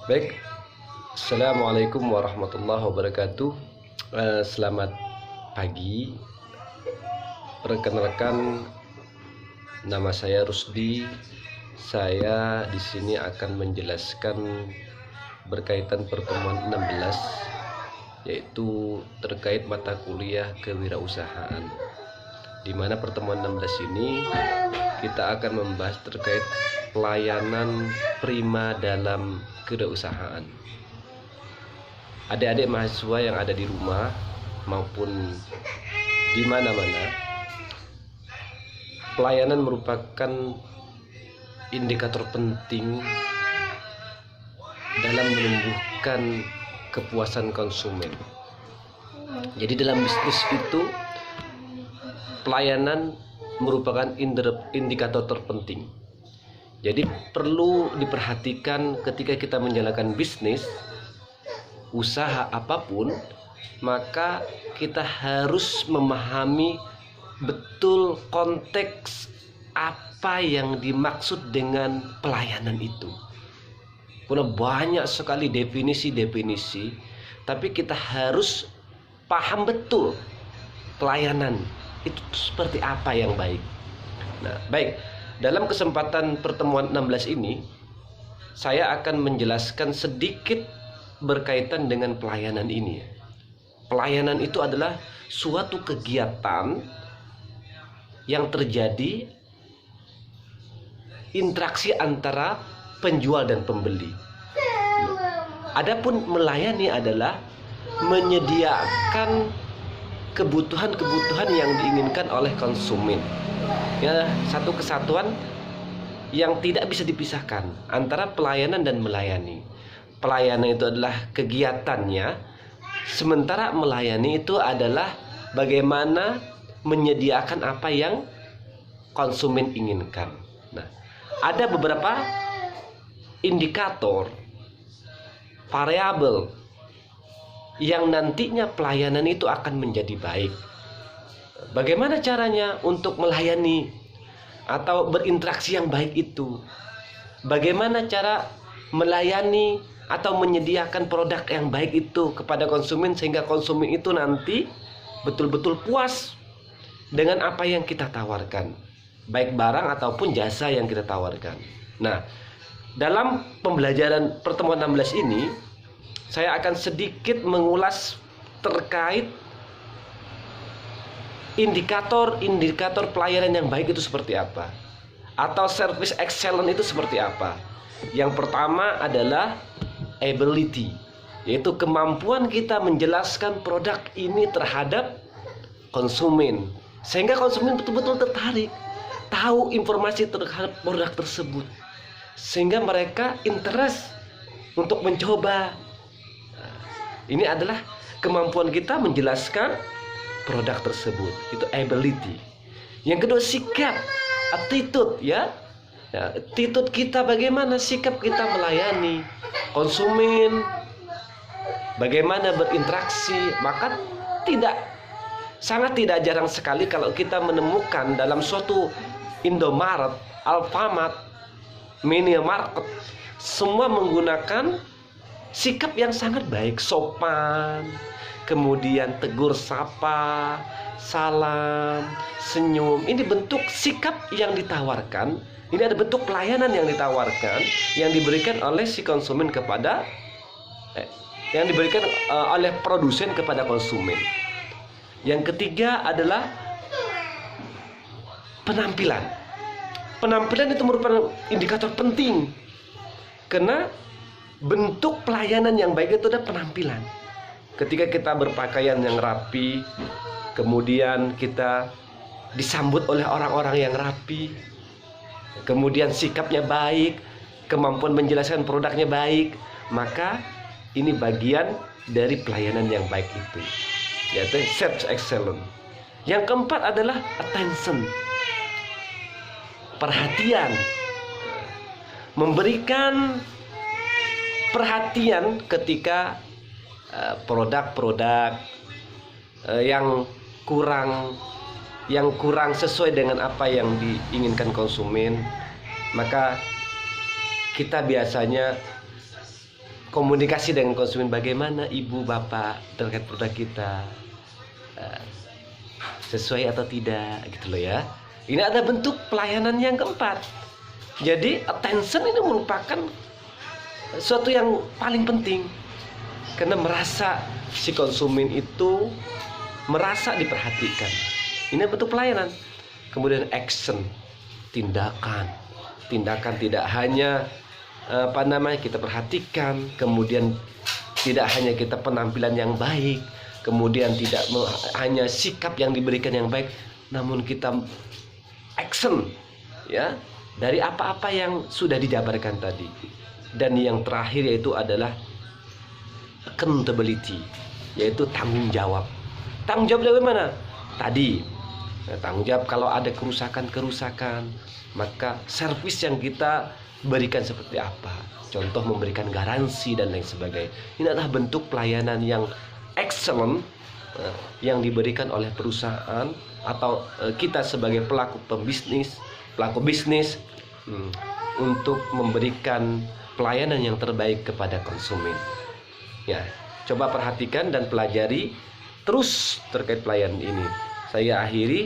Baik, Assalamualaikum warahmatullahi wabarakatuh. Selamat pagi, rekan-rekan. Nama saya Rusdi. Saya di sini akan menjelaskan berkaitan pertemuan 16, yaitu terkait mata kuliah kewirausahaan. Di mana pertemuan 16 ini kita akan membahas terkait pelayanan prima dalam kewirausahaan. Adik-adik mahasiswa yang ada di rumah maupun di mana-mana, pelayanan merupakan indikator penting dalam menumbuhkan kepuasan konsumen. Jadi dalam bisnis itu pelayanan merupakan indikator terpenting. Jadi perlu diperhatikan ketika kita menjalankan bisnis, usaha apapun, maka kita harus memahami betul konteks apa yang dimaksud dengan pelayanan itu. Karena banyak sekali definisi-definisi, tapi kita harus paham betul pelayanan itu seperti apa yang baik. Nah, baik, dalam kesempatan pertemuan 16 ini saya akan menjelaskan sedikit berkaitan dengan pelayanan ini. Pelayanan itu adalah suatu kegiatan yang terjadi interaksi antara penjual dan pembeli. Adapun melayani adalah menyediakan kebutuhan-kebutuhan yang diinginkan oleh konsumen. Ya, satu kesatuan yang tidak bisa dipisahkan antara pelayanan dan melayani. Pelayanan itu adalah kegiatannya, sementara melayani itu adalah bagaimana menyediakan apa yang konsumen inginkan. Nah, ada beberapa indikator variabel yang nantinya pelayanan itu akan menjadi baik. Bagaimana caranya untuk melayani atau berinteraksi yang baik itu? Bagaimana cara melayani atau menyediakan produk yang baik itu kepada konsumen sehingga konsumen itu nanti betul-betul puas dengan apa yang kita tawarkan, baik barang ataupun jasa yang kita tawarkan. Nah, dalam pembelajaran pertemuan 16 ini saya akan sedikit mengulas terkait indikator pelayanan yang baik itu seperti apa, atau service excellent itu seperti apa. Yang pertama adalah ability, yaitu kemampuan kita menjelaskan produk ini terhadap konsumen sehingga konsumen betul-betul tertarik, tahu informasi terhadap produk tersebut, sehingga mereka interest untuk mencoba. Ini adalah kemampuan kita menjelaskan produk tersebut, itu ability. Yang kedua sikap, attitude, ya. Nah, attitude kita bagaimana sikap kita melayani konsumen, bagaimana berinteraksi. Maka sangat tidak jarang sekali kalau kita menemukan dalam suatu Indomaret, Alfamart, Minimarket, semua menggunakan sikap yang sangat baik, sopan, kemudian tegur sapa, salam, senyum. Ini bentuk sikap yang ditawarkan. Ini ada bentuk pelayanan yang ditawarkan, yang diberikan oleh si konsumen kepada yang diberikan oleh produsen kepada konsumen. Yang ketiga adalah penampilan. Penampilan itu merupakan indikator penting, karena bentuk pelayanan yang baik itu adalah penampilan. Ketika kita berpakaian yang rapi, kemudian kita disambut oleh orang-orang yang rapi, kemudian sikapnya baik, kemampuan menjelaskan produknya baik, maka ini bagian dari pelayanan yang baik itu, yaitu service excellent. Yang keempat adalah attention, perhatian, memberikan perhatian ketika produk-produk yang kurang sesuai dengan apa yang diinginkan konsumen, maka kita biasanya komunikasi dengan konsumen, bagaimana ibu bapak terkait produk kita, sesuai atau tidak gitu loh ya. Ini ada bentuk pelayanan yang keempat. Jadi attention ini merupakan suatu yang paling penting, karena merasa si konsumen itu merasa diperhatikan. Ini bentuk pelayanan. Kemudian action, tindakan tidak hanya kita perhatikan, kemudian tidak hanya kita penampilan yang baik, kemudian tidak hanya sikap yang diberikan yang baik, namun kita action ya dari apa-apa yang sudah dijabarkan tadi. Dan yang terakhir yaitu adalah accountability, yaitu tanggung jawab. Tanggung jawab dari mana? Tadi tanggung jawab kalau ada kerusakan, maka servis yang kita berikan seperti apa. Contoh memberikan garansi dan lain sebagainya. Ini adalah bentuk pelayanan yang excellent yang diberikan oleh perusahaan atau kita sebagai pelaku bisnis untuk memberikan pelayanan yang terbaik kepada konsumen. Ya, coba perhatikan dan pelajari terus terkait pelayanan ini. Saya akhiri,